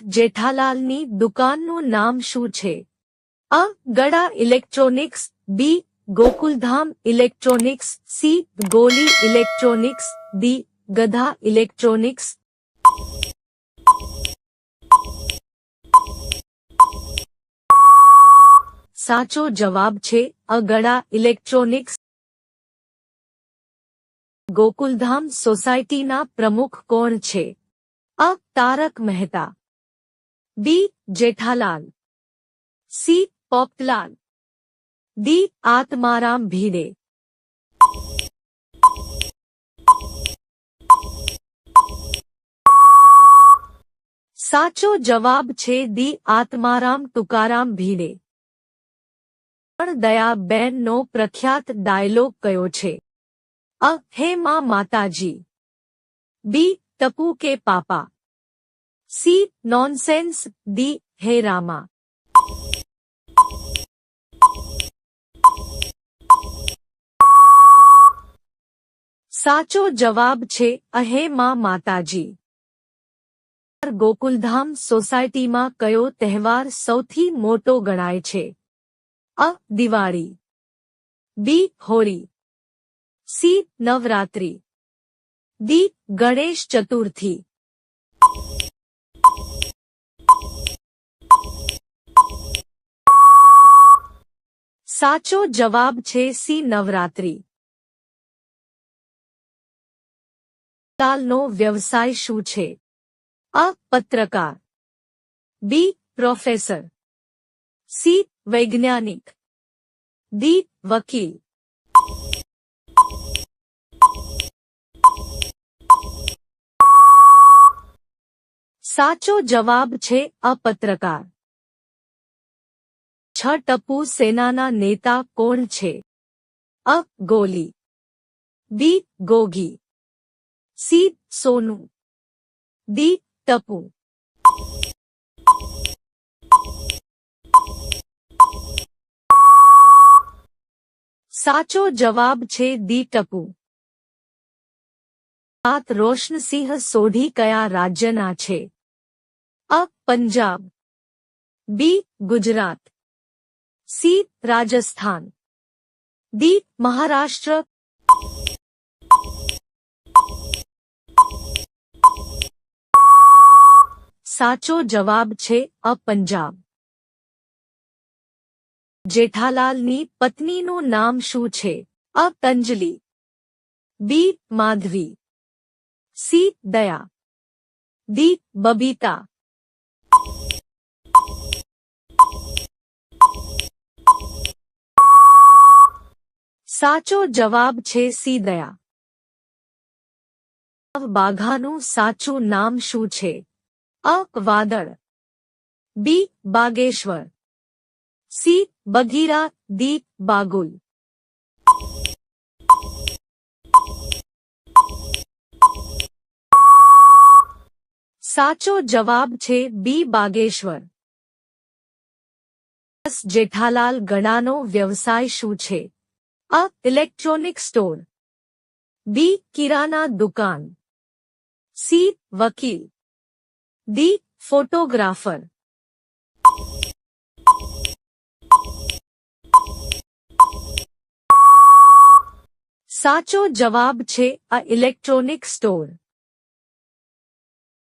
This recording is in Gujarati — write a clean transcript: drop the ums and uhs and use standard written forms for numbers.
જેઠાલાલની દુકાનનું નામ શું છે? અ. Gada electronics, B. Gokuldham electronics, C. Goli electronics, D. Gadha electronics. સાચો જવાબ છે અ. ગડા ઇલેક્ટ્રોનિક્સ. ગોકુલધામ સોસાયટીના પ્રમુખ કોણ છે? અ. તારક મહેતા, બી. જેઠાલાલ, સી. પોપટલાલ, ડી. આત્મારામ ભીડે. સાચો જવાબ છે ડી. આત્મારામ તુકારામ ભીડે. પણ દયાબેનનો પ્રખ્યાત ડાયલોગ કયો છે? અ. હે માં માતાજી, બી. ટપુ કે પાપા, સી. Nonsense, D. હે રામા. સાચો જવાબ છે અ. હે માં માતાજી. ગોકુલધામ સોસાયટીમાં કયો તહેવાર સૌથી મોટો ગણાય છે? અ. દિવાળી, બી. હોળી, સી. નવરાત્રી, ડી. ગણેશ ચતુર્થી. સાચો જવાબ છે સી. નવરાત્રી. લાલનો વ્યવસાય શું છે? અ. પત્રકાર, બી. Professor, C. વૈજ્ઞાનિક, ડી. વકીલ. સાચો જવાબ છે અ. પત્રકાર. છ. ટપુ સેનાના નેતા કોણ છે? અ. ગોલી, બી. ગોગી, સી. સોનુ, ડી. ટપુ. સાચો જવાબ છે ડી. ટપુ. સાત રોશનસિંહ સોઢી કયા રાજ્યના છે? અ. પંજાબ, બી. ગુજરાત, સી. રાજસ્થાન, ડી. મહારાષ્ટ્ર. સાચો જવાબ છે અ. પંજાબ. જેઠાલાલની પત્નીનું નામ શું છે? અ. અંજલિ, બી. માધવી, સી. દયા, ડી. બબીતા. સાચો જવાબ છે સી. દયા. બાઘાનું સાચું નામ શું છે? અ. વાદળ, બી. બાગેશ્વર, સી. બગીરા, ડી. બાગુલ. સાચો જવાબ છે બી. બાગેશ્વર. જેઠાલાલ ગડાનો વ્યવસાય શું છે? અ. ઇલેક્ટ્રોનિક સ્ટોર, બી. કિરાના દુકાન, સી. વકીલ, ડી. ફોટોગ્રાફર. સાચો જવાબ છે અ. Electronic store.